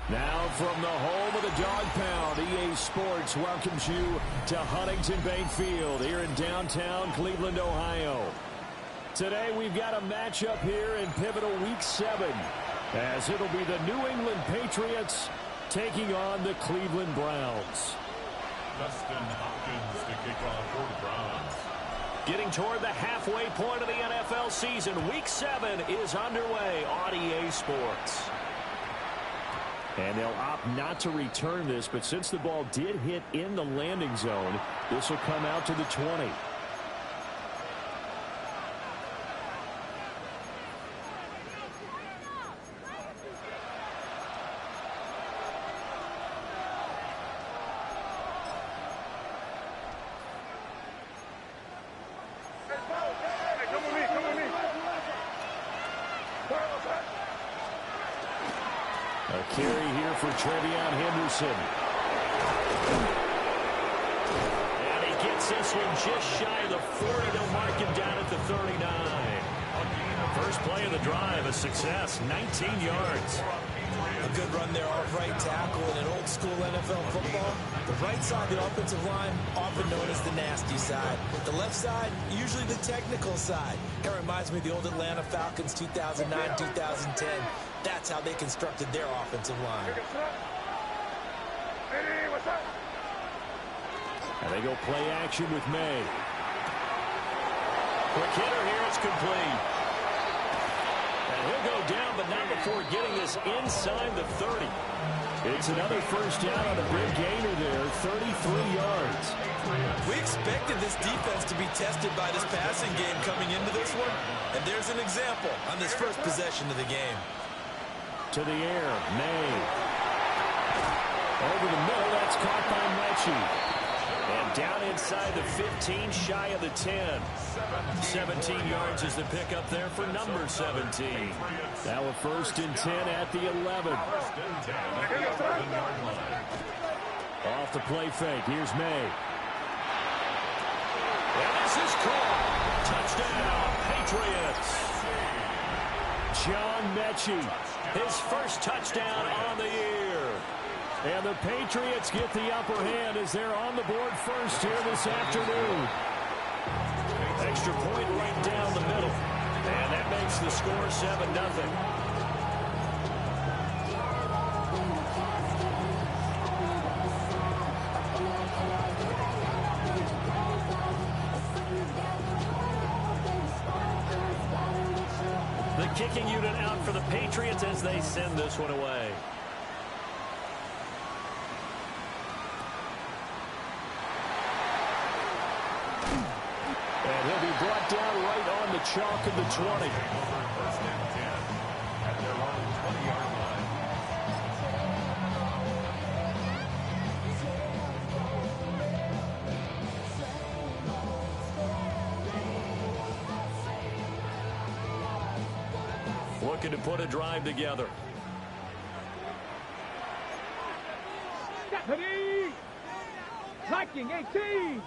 Now from the home of the Dog Pound, EA Sports welcomes you to Huntington Bank Field here in downtown Cleveland, Ohio. Today we've got a matchup here in pivotal Week 7, as it'll be the New England Patriots taking on the Cleveland Browns. Justin Hopkins to kick off for the Browns. Getting toward the halfway point of the NFL season, Week 7 is underway on EA Sports. And they'll opt not to return this, but since the ball did hit in the landing zone, this will come out to the 20. A carry here for Trevion Henderson. And he gets this one just shy of the 40. They'll mark him down at the 39. First play of the drive, a success, 19 yards. A good run there off right tackle in an old-school NFL football. The right side of the offensive line, often known as the nasty side. The left side, usually the technical side. Kind of reminds me of the old Atlanta Falcons 2009-2010. That's how they constructed their offensive line. And they go play action with May. Quick hitter here, it's complete. And he'll go down, but not before getting this inside the 30. It's another first down on a big gainer there, 33 yards. We expected this defense to be tested by this passing game coming into this one, and there's an example on this first possession of the game. To the air, May. Over the middle, that's caught by Mechie. And down inside the 15, shy of the 10. 17 yards is the pickup there for number 17. Now a 1st and 10 at the 11. Off the play fake, here's May. And this is caught. Touchdown, Patriots. John Mechie, his first touchdown on the year. And the Patriots get the upper hand as they're on the board first here this afternoon. Extra point right down the middle. And that makes the score 7-0. The kicking unit out for the Patriots as they send this one away. And he'll be brought down right on the chalk of the 20. 1st and 10 at their own 20-yard line. Looking to put a drive together. Ready. Tracking 18.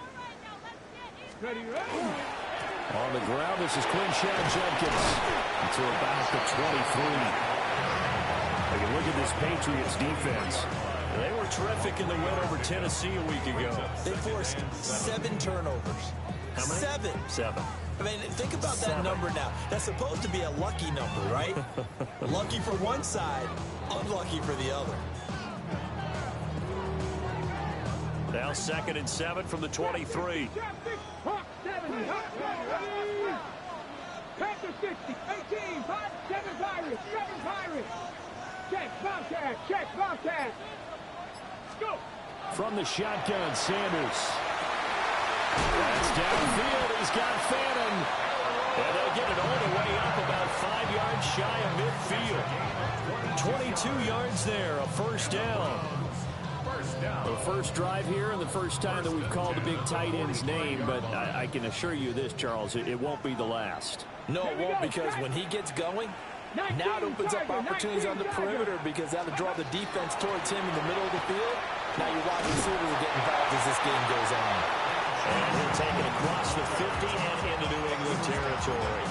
Ready, On the ground, this is Quinshon Judkins until about the 23. Take a look at this Patriots defense. They were terrific in the win over Tennessee a week ago. They forced 7 turnovers. How many? 7. I mean, think about that number now. That's supposed to be a lucky number, right? Lucky for one side, unlucky for the other. Now 2nd and 7 from the 23. Panther 60, 18, 5, 7 Pirates, 7 Pirates. Check, Bobcat, check, Bobcat. Go. From the shotgun, Sanders. That's downfield. He's got Fannin. And they'll get it all the way up about 5 yards shy of midfield. 22 yards there, a first down. The first drive here and the first time that we've called the big tight end's name, but I can assure you this, Charles, it won't be the last. No, it won't, because when he gets going, now it opens up opportunities on the perimeter, because that'll draw the defense towards him in the middle of the field. Now your wide receivers will get involved as this game goes on. And he'll take it across the 50 and into New England territory.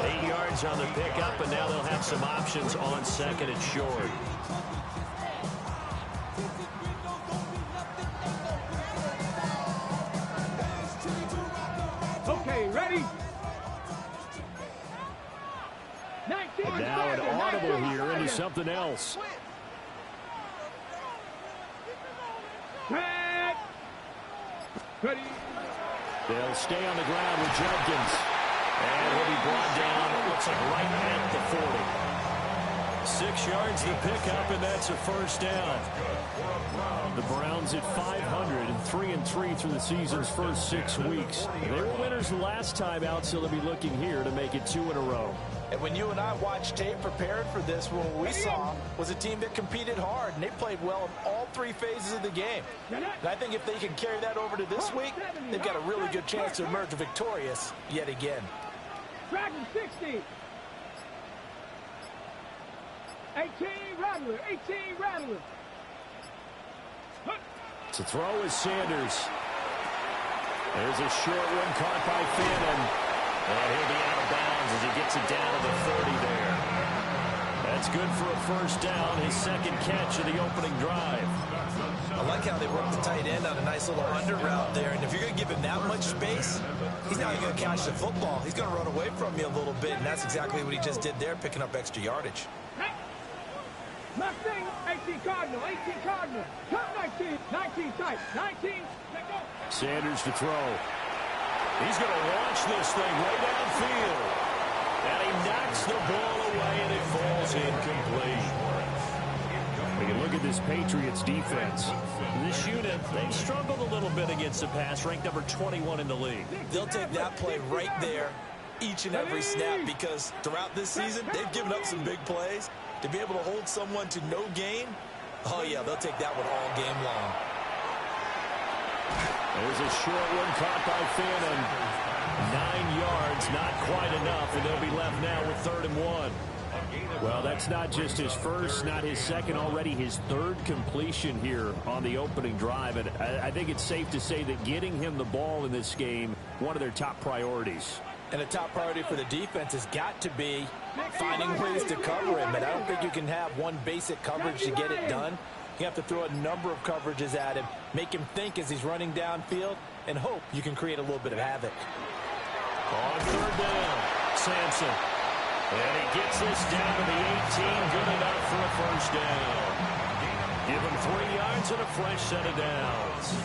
8 yards on the pickup, and now they'll have some options on second and short. Okay, ready? And now an audible here into something else. Ready? They'll stay on the ground with Judkins. And he'll be brought down, it looks like right at the 40. 6 yards the pickup, and that's a first down. The Browns at 500 and 3-3 through the season's first 6 weeks. They were winners the last time out, so they'll be looking here to make it 2 in a row. And when you and I watched tape prepared for this, what we saw was a team that competed hard, and they played well in all 3 phases of the game. And I think if they can carry that over to this week, they've got a really good chance to emerge victorious yet again. Dragon 60. 18 Rattler. 18 Rattler. To throw is Sanders. There's a short one caught by Fannin. And he'll be out of bounds as he gets it down to the 30 there. That's good for a first down, his second catch of the opening drive. I like how they work the tight end on a nice little under route there. And if you're going to give him that much space, he's not going to catch the football. He's going to run away from you a little bit, and that's exactly what he just did there, picking up extra yardage. Mustang, 18 Cardinal, 18 Cardinal. Top 19, 19 tight, 19. Let go. Sanders to throw. He's going to launch this thing way downfield. And he knocks the ball away, and it falls incomplete. We can look at this Patriots defense. This unit, they've struggled a little bit against the pass, ranked number 21 in the league. They'll take that play right there each and every snap, because throughout this season, they've given up some big plays. To be able to hold someone to no gain, oh yeah, they'll take that one all game long. There's a short one caught by Fannin. 9 yards, not quite enough, and they'll be left now with 3rd and 1. Well, that's not just his first, not his second, already his 3rd completion here on the opening drive. And I think it's safe to say that getting him the ball in this game, one of their top priorities. And a top priority for the defense has got to be finding ways to cover him. And I don't think you can have one basic coverage to get it done. You have to throw a number of coverages at him, make him think as he's running downfield, and hope you can create a little bit of havoc. On 3rd down, Sampson. And he gets this down to the 18, good enough for a first down. Give him 3 yards and a fresh set of downs.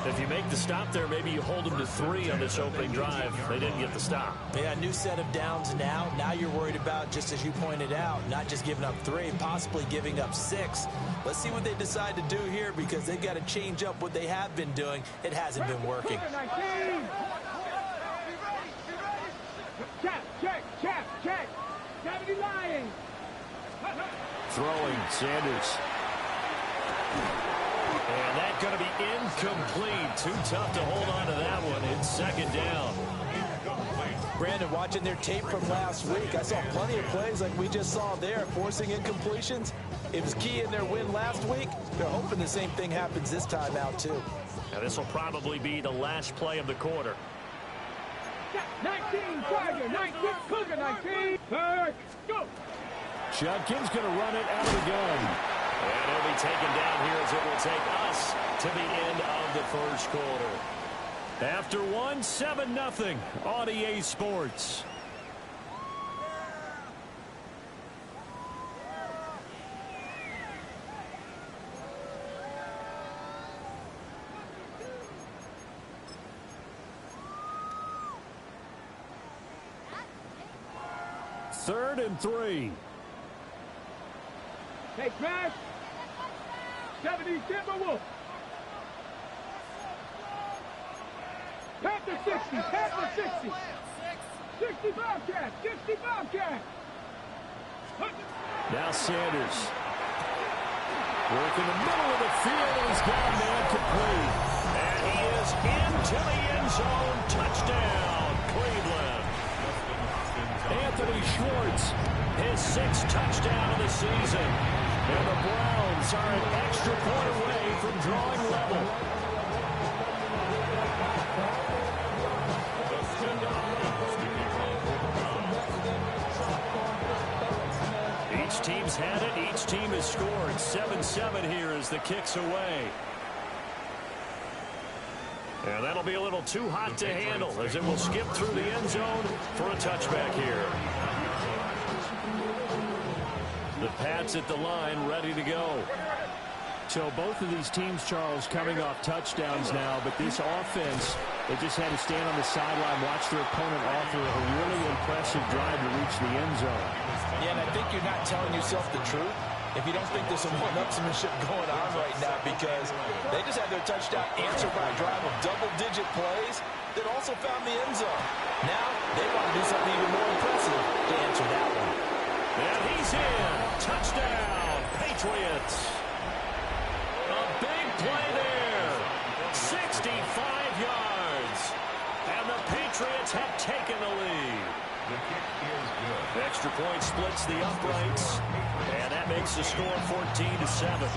If you make the stop there, maybe you hold them to 3 on this opening drive. They didn't get the stop. Yeah, new set of downs now. Now you're worried about, just as you pointed out, not just giving up 3, possibly giving up 6. Let's see what they decide to do here, because they've got to change up what they have been doing. It hasn't been working. Check. 70 lying. Throwing, Sanders. And that's going to be incomplete. Too tough to hold on to that one. It's 2nd down. Brandon, watching their tape from last week, I saw plenty of plays like we just saw there, forcing incompletions. It was key in their win last week. They're hoping the same thing happens this time out, too. Now, this will probably be the last play of the quarter. 19, Tiger, 19, Cougar, 19. Go. Judkins going to run it out of the gun. And he'll be taken down here as it will take us to the end of the first quarter. After 1, 7-0 on EA Sports. Third and 3. Hey, Crash. 70 Timberwolf. the 60, tap the 60. 60 Bobcat, 60 Bobcat. Now Sanders. Work in the middle of the field, and he's got a man complete. And he is into the end zone. Touchdown, Cleveland. Anthony Schwartz, his 6th touchdown of the season. And the Browns are an extra point away from drawing level. Each team's had it. Each team has scored. 7-7 here as the kick's away. And that'll be a little too hot to handle as it will skip through the end zone for a touchback here. The Pats at the line, ready to go. So both of these teams, Charles, coming off touchdowns now, but this offense, they just had to stand on the sideline, watch their opponent offer a really impressive drive to reach the end zone. Yeah, and I think you're not telling yourself the truth if you don't think there's some one-upsmanship going on right now, because they just had their touchdown answered by a drive of double-digit plays that also found the end zone. Now they want to do something even more impressive to answer that one. And he's in. Touchdown, Patriots. A big play there. 65 yards. And the Patriots have taken the lead. The kick is good. Extra point splits the uprights. And that makes the score 14-7.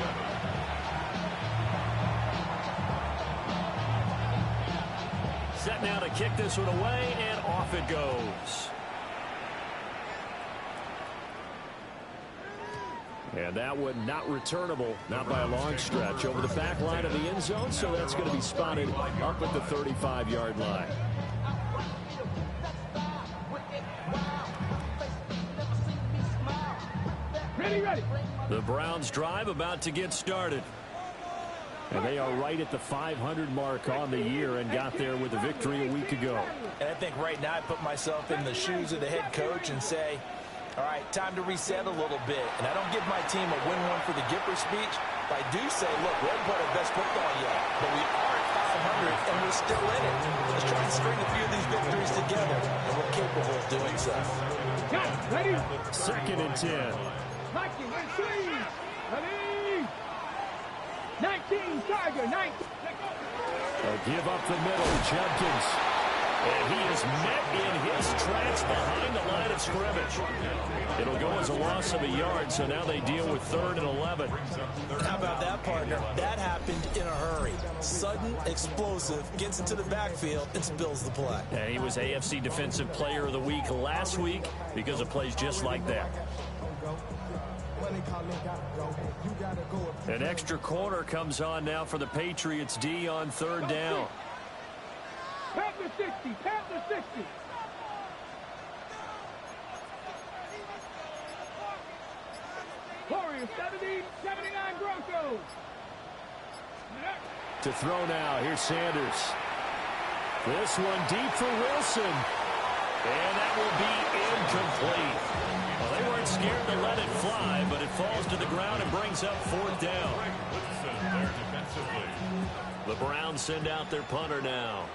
Set now to kick this one away, and off it goes. And that one not returnable, not by a long stretch, over the back line of the end zone, so that's going to be spotted up at the 35-yard line. Ready. The Browns drive about to get started. And they are right at the 500 mark on the year and got there with a victory a week ago. And I think right now I put myself in the shoes of the head coach and say, all right, time to reset a little bit. And I don't give my team a win one for the Gipper speech, but I do say, look, we haven't played our best football yet, but we are at 500 and we're still in it. Let's try and string a few of these victories together, and we're capable of doing so. Ready? 2nd and 10. Mikey, ready? 19, Tiger, 19. A give up the middle, Judkins. And he is met in his tracks behind the line of scrimmage. It'll go as a loss of a yard, so now they deal with 3rd and 11. How about that, partner? That happened in a hurry. Sudden, explosive, gets into the backfield, and spills the play. And he was AFC Defensive Player of the Week last week because of plays just like that. An extra corner comes on now for the Patriots D on 3rd down. Tap the 60, tap the 60. Warriors, 70, 79 Broncos. To throw now, here's Sanders. This one deep for Wilson. And that will be incomplete. Well, they weren't scared to let it fly, but it falls to the ground and brings up 4th down. The Browns send out their punter now,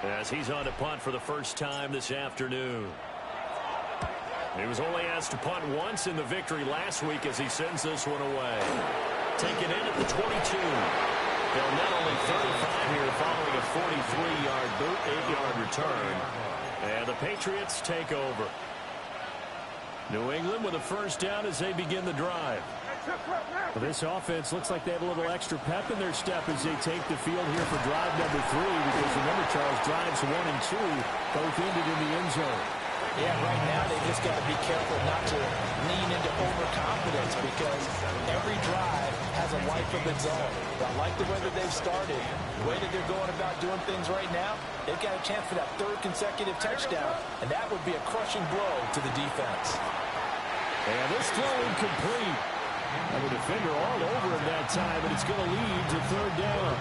as he's on to punt for the first time this afternoon. He was only asked to punt once in the victory last week as he sends this one away. Taken in at the 22. They'll net only 35 here following a 43-yard boot, 8-yard return. And the Patriots take over. New England with a first down as they begin the drive. Well, this offense looks like they have a little extra pep in their step as they take the field here for drive number 3, because remember, Charles, drives 1 and 2 both ended in the end zone. Yeah, right now they just got to be careful not to lean into overconfidence, because every drive has a life of its own. But I like the way that they've started, the way that they're going about doing things right now. They've got a chance for that 3rd consecutive touchdown, and that would be a crushing blow to the defense. And this throw incomplete. And the defender all over him that time, and it's going to lead to 3rd down.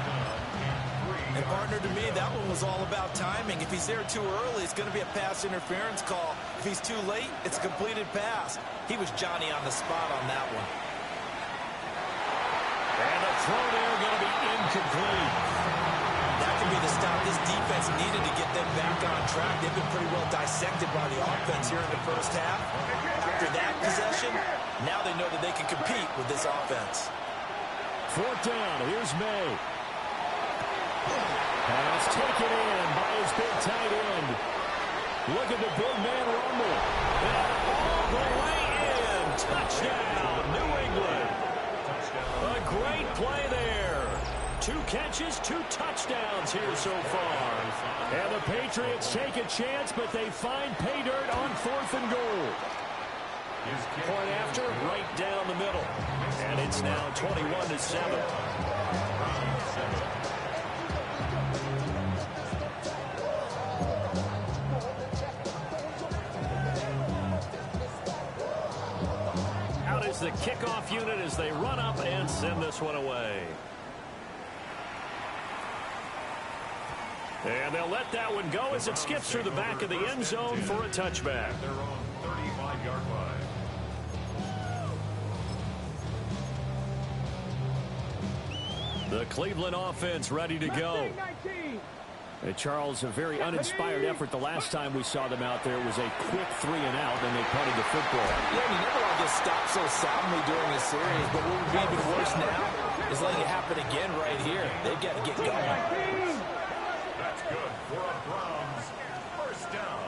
And partner, to me, that one was all about timing. If he's there too early, it's going to be a pass interference call. If he's too late, it's a completed pass. He was Johnny on the spot on that one. And the throw there going to be incomplete. That could be the stop this defense needed to get them back on track. They've been pretty well dissected by the offense here in the first half. After that possession, now they know that they can compete with this offense. Fourth down. Here's May. Pass taken in by his big tight end. Look at the big man rumble. And all the way in. Touchdown, New England. A great play there. 2 catches, 2 touchdowns here so far. And the Patriots take a chance, but they find pay dirt on 4th and goal. Point after, right down the middle. And it's now 21-7. Out is the kickoff unit as they run up and send this one away. And they'll let that one go as it skips through the back of the end zone for a touchback. Their own 35-yard line. The Cleveland offense ready to go. Hey, Charles, a very uninspired effort the last time we saw them out there. It was a quick 3 and out, and they punted the football. Yeah, you never want to get stopped so soundly during a series, but what would be even worse now is letting it happen again right here. They've got to get going. That's good for a Browns first down.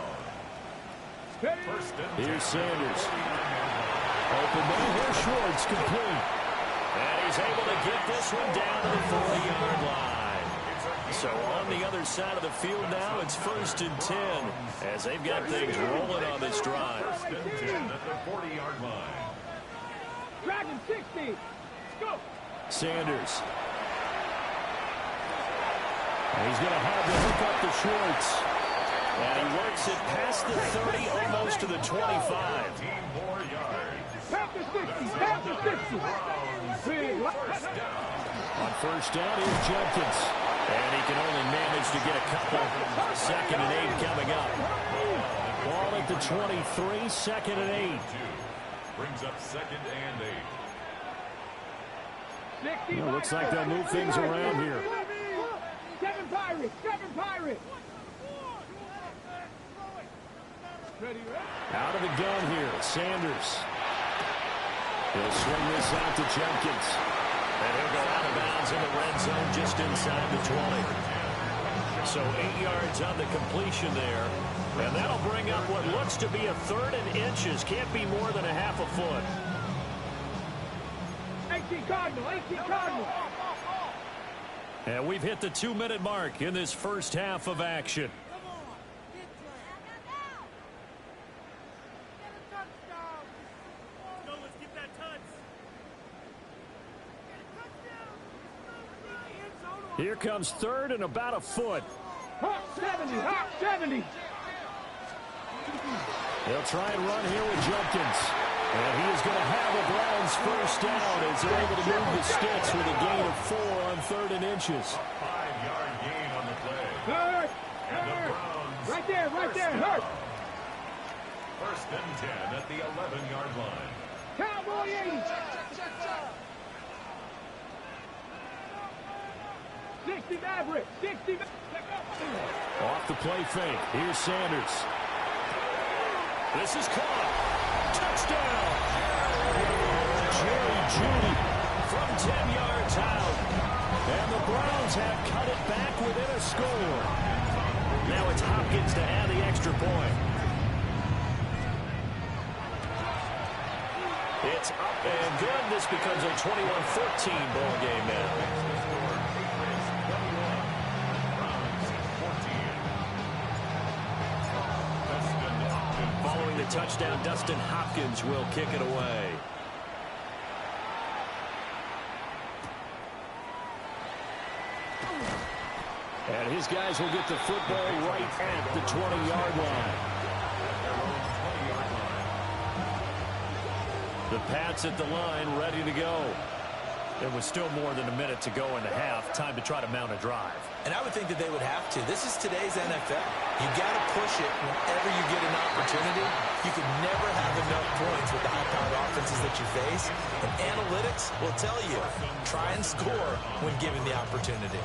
First and 10. Here's Sanders. Open man. Here's Schwartz, complete. And he's able to get this one down to the 40-yard line. So on the other side of the field now, it's 1st and 10 as they've got things rolling on this drive. First and 10 at the 40-yard line. Dragon 60. Go. Sanders. And he's going to have to hook up to Schwartz. And he works it past the 30, almost to the 25. 15 more yards. Past the 60. Past the 60. First down. On first down, here's Jenkins. And he can only manage to get a couple. 2nd and 8 coming up. Ball at the 23, 2nd and 8. Brings up 2nd and 8. Well, looks like they'll move things around here. 7 Pirates. 7 Pirates. Out of the gun here, Sanders. He'll swing this out to Jenkins. And he'll go out of bounds in the red zone just inside the 20. So 8 yards on the completion there. And that'll bring up what looks to be a 3rd and inches. Can't be more than a half a foot. 18 Cardinal. 18 Cardinal. And we've hit the 2-minute mark in this first half of action. Here comes 3rd and about a foot. Hawk 70. Hawk 70. They'll try and run here with Jenkins. And he is going to have the Browns first down as they're able to move the sticks with a gain of 4 on 3rd and inches. 5-yard gain on the play. Hurt. And the Browns Right there. Right there. Hurt. First and 10 at the 11-yard line. Cowboy 80. 60 Maverick. 60 Off the play fake. Here's Sanders. This is caught. Touchdown. Jerry Jeudy from 10 yards out. And the Browns have cut it back within a score. Now it's Hopkins to add the extra point. It's up and good. This becomes a 21-14 ball game now. Following the touchdown, Dustin Hopkins will kick it away. And his guys will get the football right at the 20-yard line. The Pats at the line, ready to go. There was still more than a minute to go in the half. Time to try to mount a drive. And I would think that they would have to. This is today's NFL. You got to push it whenever you get an opportunity. You can never have enough points with the high-powered offenses that you face. And analytics will tell you, try and score when given the opportunity.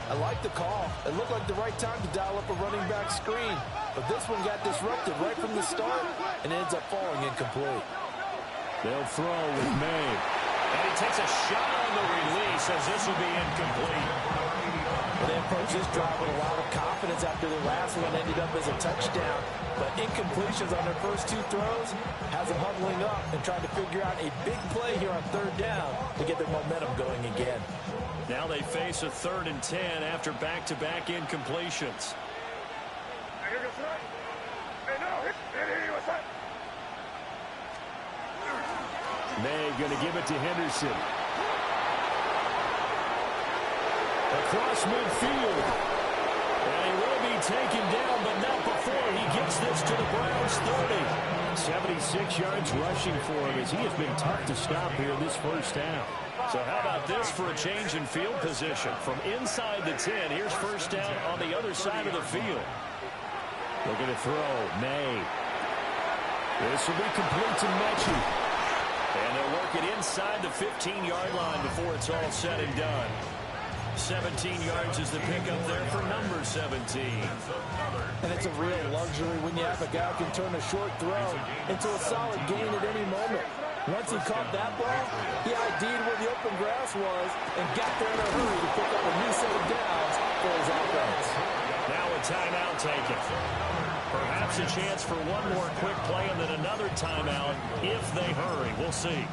I like the call. It looked like the right time to dial up a running back screen. But this one got disrupted right from the start and ends up falling incomplete. They'll throw with May. And he takes a shot on the release as this will be incomplete. Well, they approached this drive with a lot of confidence after their last one ended up as a touchdown. But incompletions on their first two throws has them huddling up and trying to figure out a big play here on third down to get their momentum going again. Now they face a 3rd and 10 after back-to-back incompletions. May going to give it to Henderson. Across midfield. And he will be taken down, but not before he gets this to the Browns 30. 76 yards rushing for him as he has been tough to stop here in this first half. So how about this for a change in field position? From inside the 10, here's first down on the other side of the field. Looking to throw. May. This will be complete to Mechie. And they'll work it inside the 15-yard line before it's all said and done. 17 yards is the pickup there for number 17. And it's a real luxury when you have a guy who can turn a short throw into a solid gain at any moment. Once he caught that ball, he ID'd where the open grass was and got there in a hurry to pick up a new set of downs for his offense. Now a timeout taken. Perhaps a chance for one more quick play and then another timeout if they hurry. We'll see.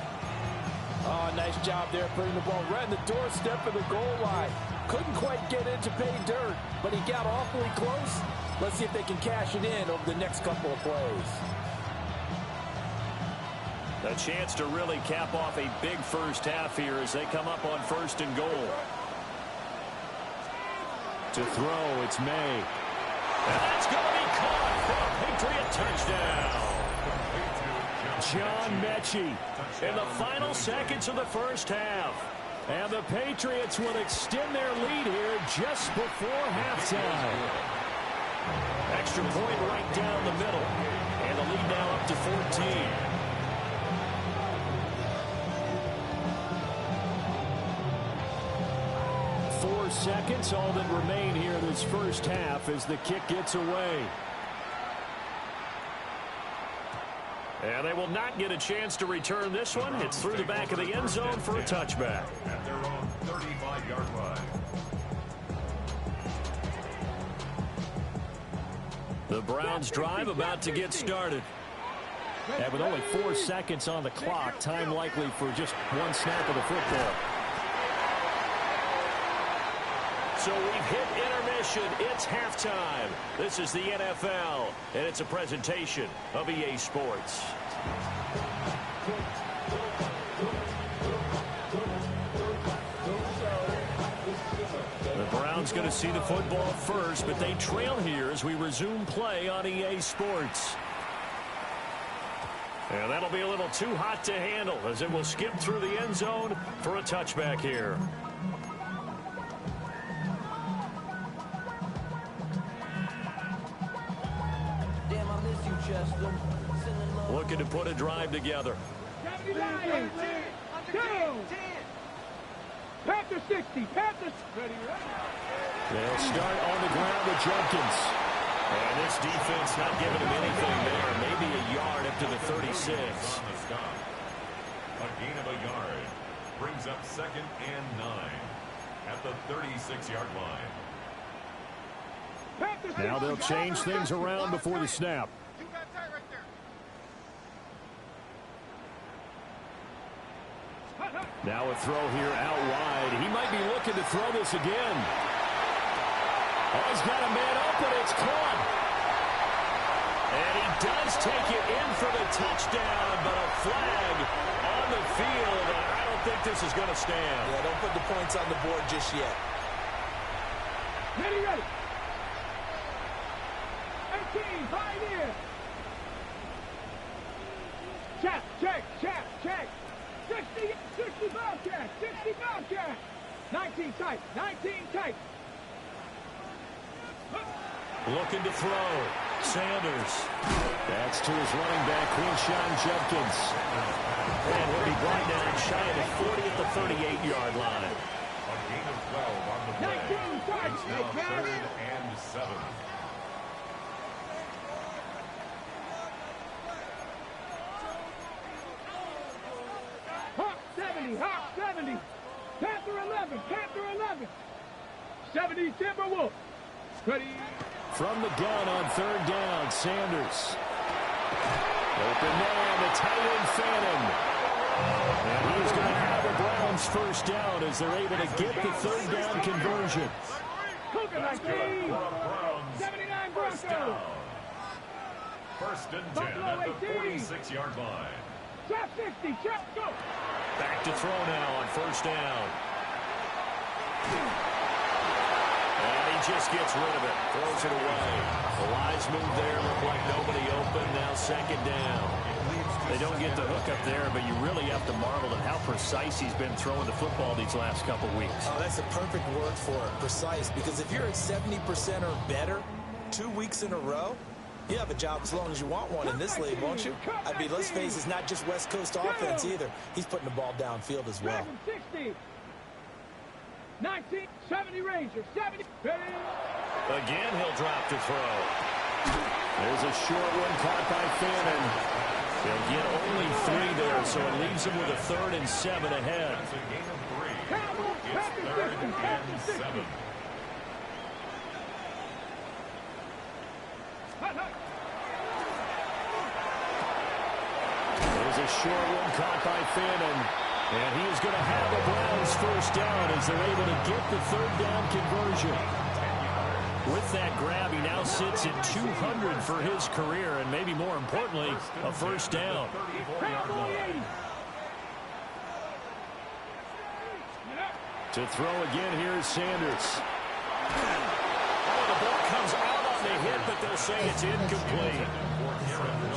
Oh, nice job there putting the ball right in the doorstep of the goal line. Couldn't quite get in to pay dirt, but he got awfully close. Let's see if they can cash it in over the next couple of plays. A chance to really cap off a big first half here as they come up on 1st and goal. To throw, it's May. And that's going to be caught for a Patriot touchdown. John Mechie in the final seconds of the first half. And the Patriots will extend their lead here just before halftime. Extra point right down the middle. And the lead now up to 14. 4 seconds, all that remain here in this first half as the kick gets away. And they will not get a chance to return this one. It's through the back of the end zone for a touchback. At their own 35-yard line. The Browns drive about to get started. And with only 4 seconds on the clock, time likely for just one snap of the football. So we've hit intermission. It's halftime. This is the NFL, and it's a presentation of EA Sports. The Browns going to see the football first, but they trail here as we resume play on EA Sports. And that'll be a little too hot to handle as it will skip through the end zone for a touchback here. Looking to put a drive together. 79, 2. Panther 60, Panthers ready. They'll start on the ground with Jenkins. And this defense not giving him anything there. Maybe a yard up to the 36. A gain of a yard brings up 2nd and 9 at the 36-yard line. Now they'll change things around before the snap. Now a throw here out wide. He might be looking to throw this again. Oh, he's got a man open. It's caught. And he does take it in for the touchdown, but a flag on the field. And I don't think this is going to stand. Yeah, don't put the points on the board just yet. Ready. 18, right in. Check. 60 Bobcat, 60 Bobcat. 19 tight. Looking to throw. Sanders. That's to his running back, Quinshon Judkins. And he'll be brought down shy of the 40 at the 38-yard line. A gain of 12 on the play. Chargers. Now 3rd and 7. Hawk 70, Hawk 70. Panther 11, Panther 11. 70 Timberwolves. Ready. From the gun on 3rd down, Sanders. Open man, the tight end Fannin. And he's going to have the Browns first down as they're able to get the 3rd down conversion. Cougar 19. 79 Broncos. 1st and 10 at the 46-yard line. Trap 60, trap, go. Back to throw now on 1st down. And he just gets rid of it. Throws it away. The wise move there. Looked like nobody open. Now 2nd down. They don't get the hook up there, but you really have to marvel at how precise he's been throwing the football these last couple weeks. Oh, that's a perfect word for it, precise, because if you're at 70% or better 2 weeks in a row, you have a job as long as you want one in this league, won't you? I mean, let's face it, it's not just West Coast offense either. He's putting the ball downfield as well. 60. 19, 70 Rangers, 70. Again, he'll drop to throw. There's a short one caught by Fannin. They'll get only 3 there, so it leaves them with a 3rd and 7 ahead. That's a gain of 3. It's 3rd and 7. There's a short one caught by Fannin. And he is going to have the Browns first down as they're able to get the 3rd down conversion. With that grab, he now sits at 200 for his career, and maybe more importantly, a first down. To throw again, here's Sanders. Oh, the ball comes out on the hit, but they'll say it's incomplete.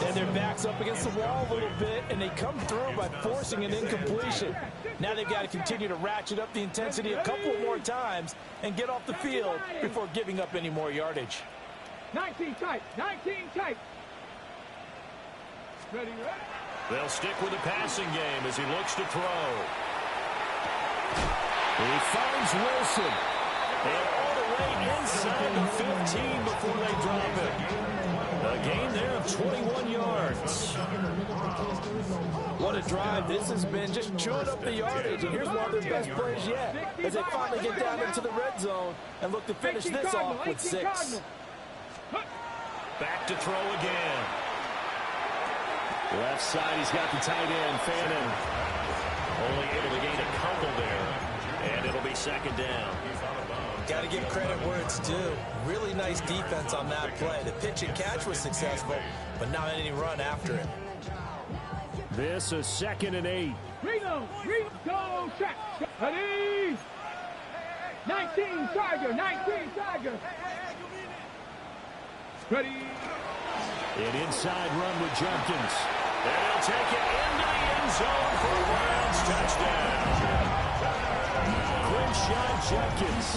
And their back's up against the wall a little bit, and they come through by forcing an incompletion. Now they've got to continue to ratchet up the intensity a couple more times and get off the field before giving up any more yardage. 19 tight, 19 tight. Ready, ready. They'll stick with the passing game as he looks to throw. He finds Wilson. And all the way inside the 15 before they drop it. A gain there of 21 yards. What a drive this has been, just chewing up the yardage. And here's one of their best plays yet as they finally get down into the red zone and look to finish this off with 6. Back to throw again. Left side, he's got the tight end, Fannin. Only able to gain a couple there. And it'll be 2nd down. Got to give credit where it's due. Really nice defense on that play. The pitch and catch was successful, but not any run after it. This is 2nd and 8. Reload, go, track. Ready. 19 Tiger, 19 Tiger. Ready. An inside run with Jenkins. And he'll take it into the end zone for a Browns touchdown. Quinshon Jenkins,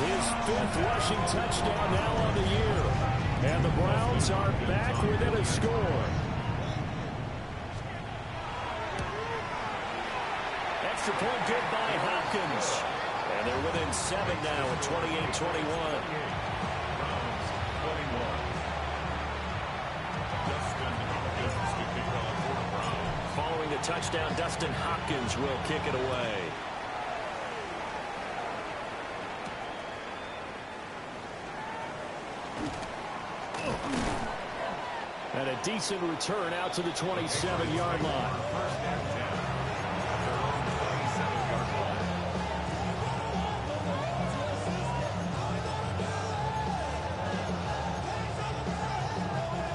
his 5th rushing touchdown now on the year. And the Browns are back within a score. Extra point good by Hopkins. And they're within 7 now at 28-21. Following the touchdown, Dustin Hopkins will kick it away. And a decent return out to the 27-yard line.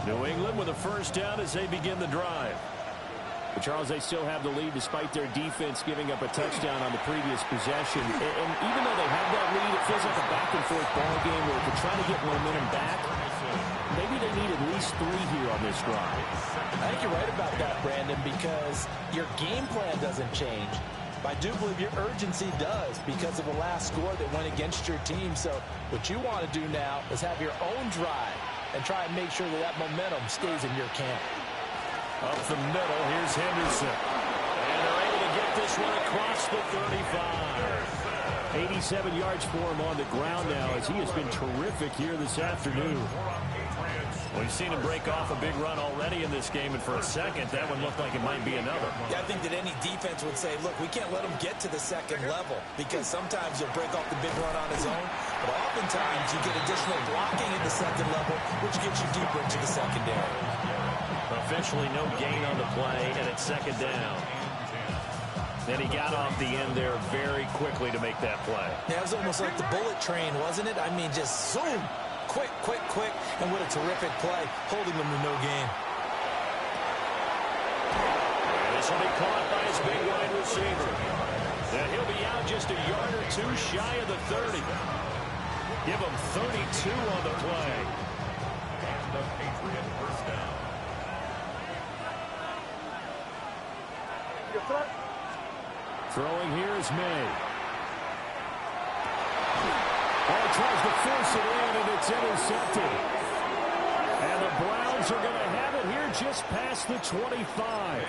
New England with a first down as they begin the drive. But Charles, they still have the lead despite their defense giving up a touchdown on the previous possession. And even though they have that lead, it feels like a back-and-forth ball game where if they're trying to get momentum back, maybe they need at least 3 here on this drive. I think you're right about that, Brandon, because your game plan doesn't change. But I do believe your urgency does because of the last score that went against your team. So what you want to do now is have your own drive and try and make sure that that momentum stays in your camp. Up the middle, here's Henderson. And they're able to get this one across the 35. 87 yards for him on the ground now as he has been terrific here this afternoon. We've seen him break off a big run already in this game, and for a second, that one looked like it might be another. Yeah, I think that any defense would say, look, we can't let him get to the second level because sometimes he'll break off the big run on his own, but oftentimes you get additional blocking at the second level, which gets you deeper into the secondary. Officially no gain on the play, and it's second down. Then he got off the end there very quickly to make that play. Yeah, it was almost like the bullet train, wasn't it? I mean, just zoom. Quick, quick, quick, and what a terrific play, holding them to no gain. This will be caught by his big wide receiver. And he'll be out just a yard or two shy of the 30. Give him 32 on the play. And the Patriot first down. Throwing here is May. Oh, tries to force it in, and it's intercepted. And the Browns are going to have it here just past the 25.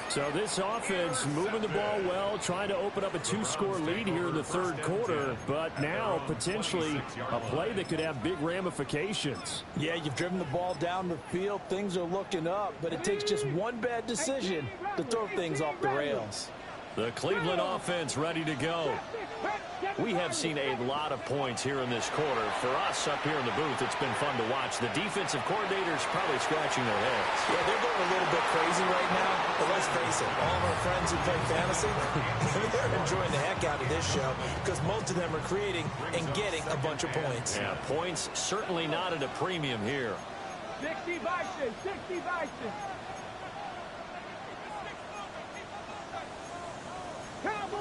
So this offense moving the ball well, trying to open up a two-score lead here in the third quarter, but now potentially a play that could have big ramifications. Yeah, you've driven the ball down the field. Things are looking up, but it takes just one bad decision to throw things off the rails. The Cleveland offense ready to go. We have seen a lot of points here in this quarter. For us up here in the booth, it's been fun to watch. The defensive coordinators probably scratching their heads. Yeah, they're going a little bit crazy right now, but let's face it, all of our friends who play fantasy, they're enjoying the heck out of this show because most of them are creating and getting a bunch of points. Yeah, points certainly not at a premium here. 60 Bison, 60 Bison.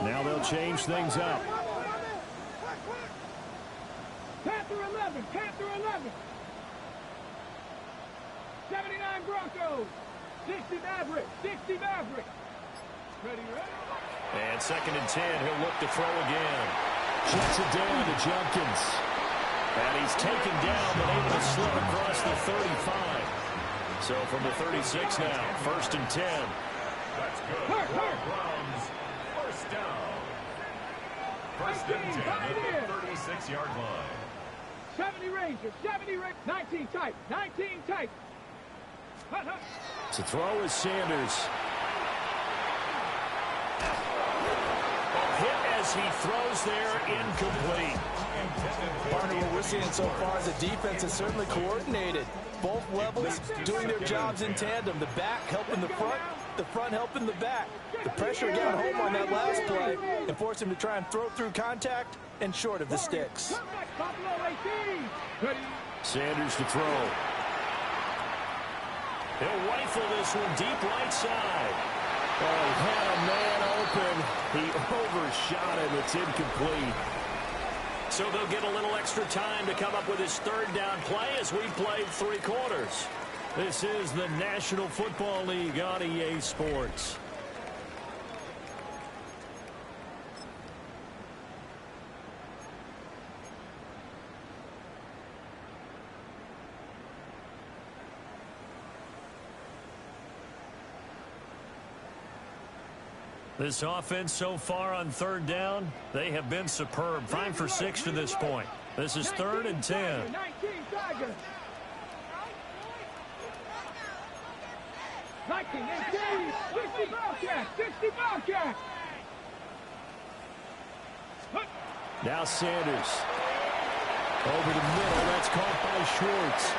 Now they'll change things up. Panther 11, Panther 11. 79 Broncos. 60 Maverick, 60 Maverick. Ready, ready. And second and 10, he'll look to throw again. Checks it down to Junkins. And he's taken down, but able to slip across the 35. So from the 36 now, first and 10. That's good. Browns, first down. First and 10 at the 36-yard line. 70 Rangers, 70 Rangers. 19 tight, 19 tight. To throw is Sanders. Hit as he throws there, incomplete. Partner, what we're seeing so far is the defense is certainly coordinated. Both levels doing their jobs in tandem. The back helping the front helping the back. The pressure got home on that last play and forced him to try and throw through contact and short of the sticks. Sanders to throw. He'll rifle this one deep right side. Oh, he had a man open. He overshot him. It's incomplete. So they'll get a little extra time to come up with his third down play as we played three quarters. This is the National Football League on EA Sports. This offense so far on third down, they have been superb. 5 for 6 to this point. This is third and 10. 19 Tigers. 19 and 60 Bobcats, 60 Bobcats. Now Sanders. Over the middle, that's caught by Schwartz.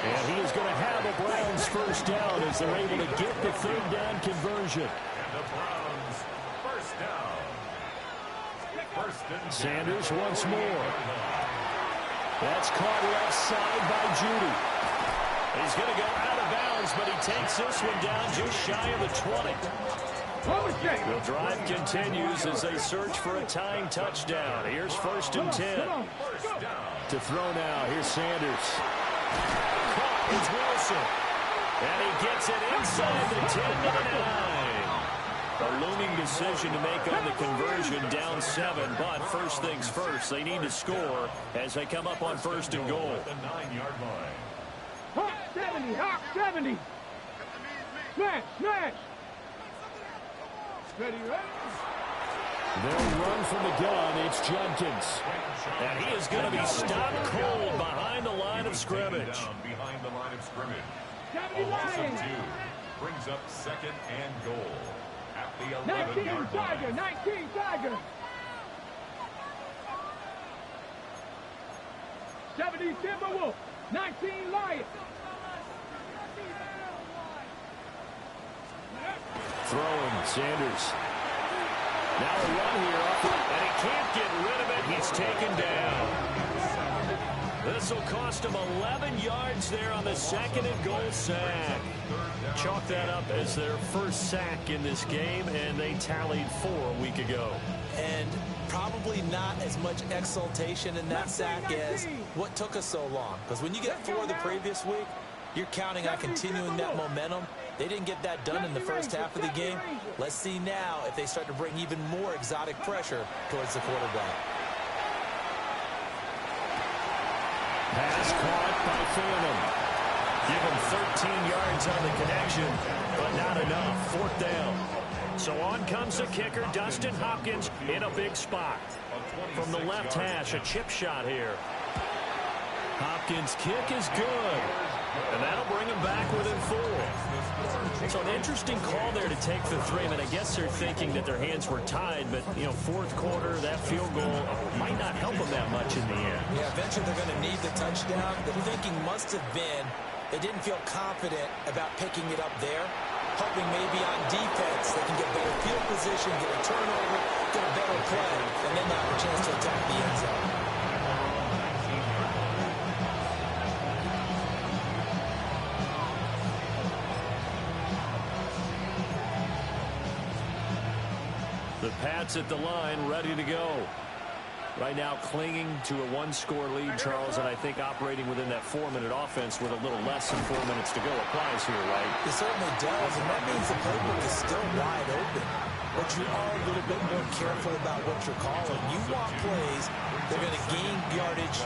And he is going to have a Browns first down as they're able to get the third down conversion. And the Browns, first down. First and 10. Sanders once more. That's caught left side by Judy. He's going to go out of bounds, but he takes this one down just shy of the 20. The drive continues as they search for a tying touchdown. Here's first and 10. To throw now, here's Sanders. Caught is Wilson. And he gets it inside the 10 to the 9. A looming decision to make on the conversion, down 7. But first things first, they need to score as they come up on first and goal. The 9-yard line. Hawk 70, Hawk 70. Smash, smash. Ready, ready. They'll run from the gun. It's Judkins. And he is going to be stopped cold behind the line of scrimmage. Behind the line of scrimmage. A loss of 2 brings up second and goal at the 11-yard line. 19 Tiger. 70 Timberwolf. 19 Lion. Throwing, Sanders. Now a run here, and he can't get rid of it. He's taken down. This will cost him 11 yards there on the second and goal sack. Chalk that up as their first sack in this game, and they tallied 4 a week ago. And probably not as much exultation in that sack as what took us so long. Because when you get 4 the previous week, you're counting on continuing that momentum. They didn't get that done in the first half of the game. Let's see now if they start to bring even more exotic pressure towards the quarterback. Pass caught by Phantom. Give him 13 yards on the connection, but not enough. 4th down. So on comes the kicker, Dustin Hopkins, in a big spot. From the left hash, a chip shot here. Hopkins' kick is good, and that'll bring him back within 4. So an interesting call there to take the 3. I mean, I guess they're thinking that their hands were tied, but, you know, 4th quarter, that field goal might not help them that much in the end. Yeah, eventually they're going to need the touchdown. The thinking must have been they didn't feel confident about picking it up there, hoping maybe on defense they can get better field position, get a turnover, get a better play, and then have a chance to attack the end zone. The Pats at the line, ready to go. Right now clinging to a 1-score lead, Charles, and I think operating within that 4-minute offense with a little less than 4 minutes to go applies here, right? It certainly does, and that means the playbook is still wide open. But you are a little bit more careful about what you're calling. You want plays that are going to gain yardage,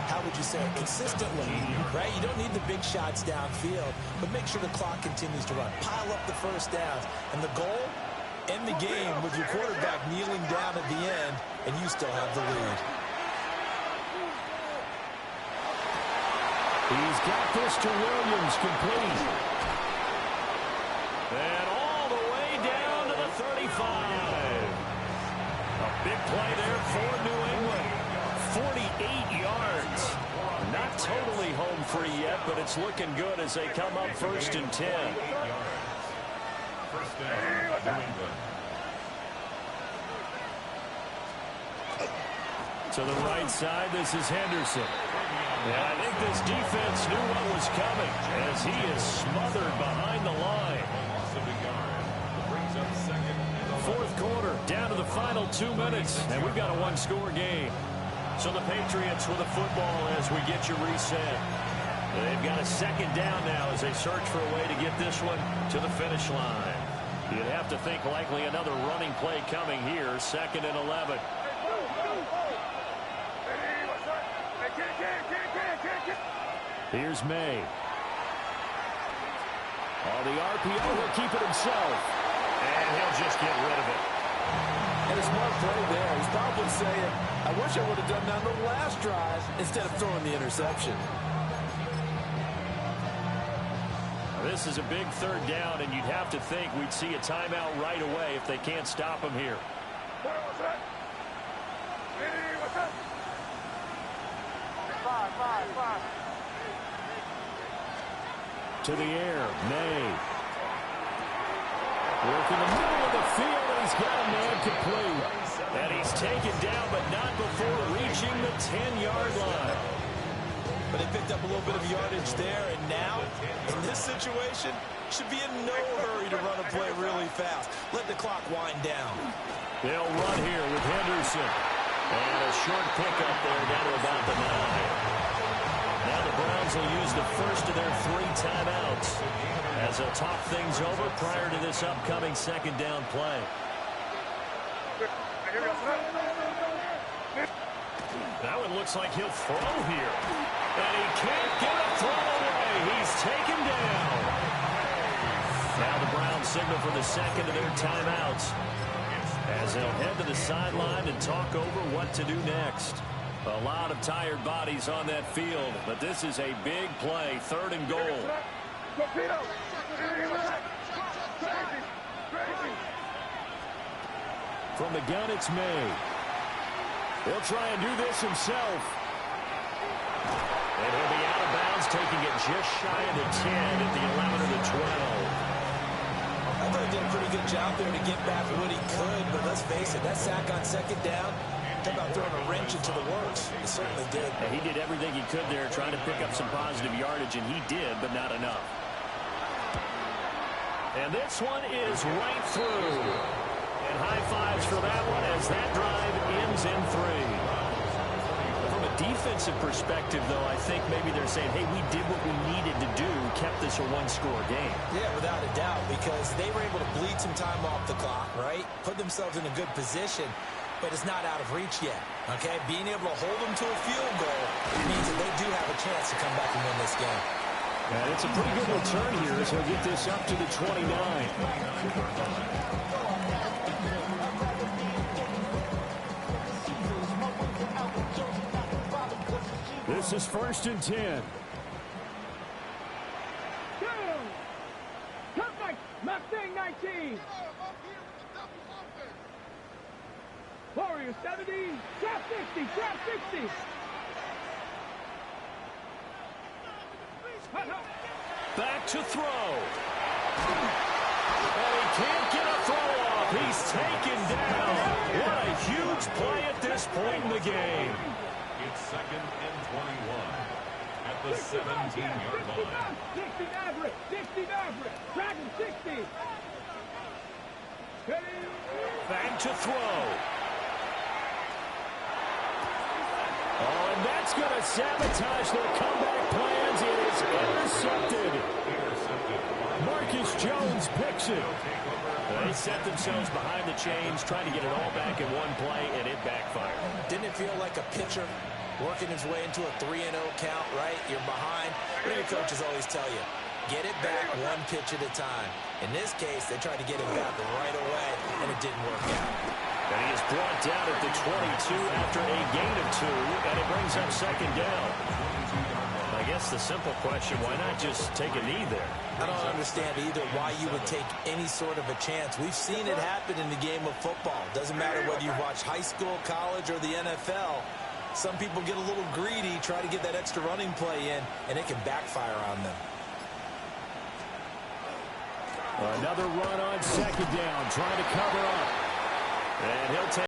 how would you say it, consistently, right? You don't need the big shots downfield, but make sure the clock continues to run. Pile up the first downs, and the goal? End the game with your quarterback kneeling down at the end, and you still have the lead. He's got this to Williams, complete. And all the way down to the 35. A big play there for New England. 48 yards. Not totally home free yet, but it's looking good as they come up 1st and 10. First down, New England. To the right side, this is Henderson. And I think this defense knew what was coming as he is smothered behind the line. Brings up second. 4th quarter, down to the final 2 minutes, and we've got a 1-score game. So the Patriots with the football as we get you reset. They've got a 2nd down now as they search for a way to get this one to the finish line. You'd have to think likely another running play coming here, 2nd and 11. Here's May. On the RPO, he'll keep it himself. And he'll just get rid of it. And a smart play there. He's probably saying, I wish I would have done that on the last drive instead of throwing the interception. This is a big 3rd down, and you'd have to think we'd see a timeout right away if they can't stop him here. To the air, May. Work in the middle of the field, and he's got a man complete. And he's taken down, but not before reaching the 10-yard line. But they picked up a little bit of yardage there, and now, in this situation, should be in no hurry to run a play really fast. Let the clock wind down. They'll run here with Henderson. And a short pickup there down to about the 9. Now the Browns will use the first of their 3 timeouts as they'll talk things over prior to this upcoming 2nd down play. That one looks like he'll throw here. And he can't get a throw away. He's taken down. Now the Browns signal for the 2nd of their timeouts as they'll head to the sideline and talk over what to do next. A lot of tired bodies on that field, but this is a big play, 3rd and goal. From the gun, it's May. He'll try and do this himself. And he'll be out of bounds, taking it just shy of the 10 at the 11 or the 12. I thought he did a pretty good job there to get back what he could, but let's face it, that sack on 2nd down, talk about throwing a wrench into the works. He certainly did. And he did everything he could there, trying to pick up some positive yardage, and he did, but not enough. And this one is right through. And high fives for that one as that drive ends in 3. From a defensive perspective, though, I think maybe they're saying, hey, we did what we needed to do, kept this a one-score game. Yeah, without a doubt, because they were able to bleed some time off the clock, right? Put themselves in a good position, but it's not out of reach yet, okay? Being able to hold them to a field goal means that they do have a chance to come back and win this game. And it's a pretty good return here as he'll get this up to the 29. This is 1st and 10. Mustang 19. Warrior 70. Trap 60. Trap 60. Back to throw. And he can't get a throw off. He's taken down. What a huge play at this point in the game. It's 2nd and 21 at the 17-yard line. 60 Maverick. 60 Maverick. Dragon 60. Back to throw. Oh, and that's going to sabotage their comeback plans. It is intercepted. Marcus Jones picks it. They set themselves behind the chains, trying to get it all back in one play, and it backfired. Didn't it feel like a pitcher working his way into a 3-0 count, right? You're behind. What do your coaches always tell you? Get it back one pitch at a time. In this case, they tried to get it back right away, and it didn't work out. And he is brought down at the 22 after a gain of 2, and it brings up 2nd down. I guess the simple question, why not just take a knee there? I don't understand either why you would take any sort of a chance. We've seen it happen in the game of football. Doesn't matter whether you watch high school, college, or the NFL. Some people get a little greedy, try to get that extra running play in, and it can backfire on them. Another run on 2nd down, trying to cover up. And he'll take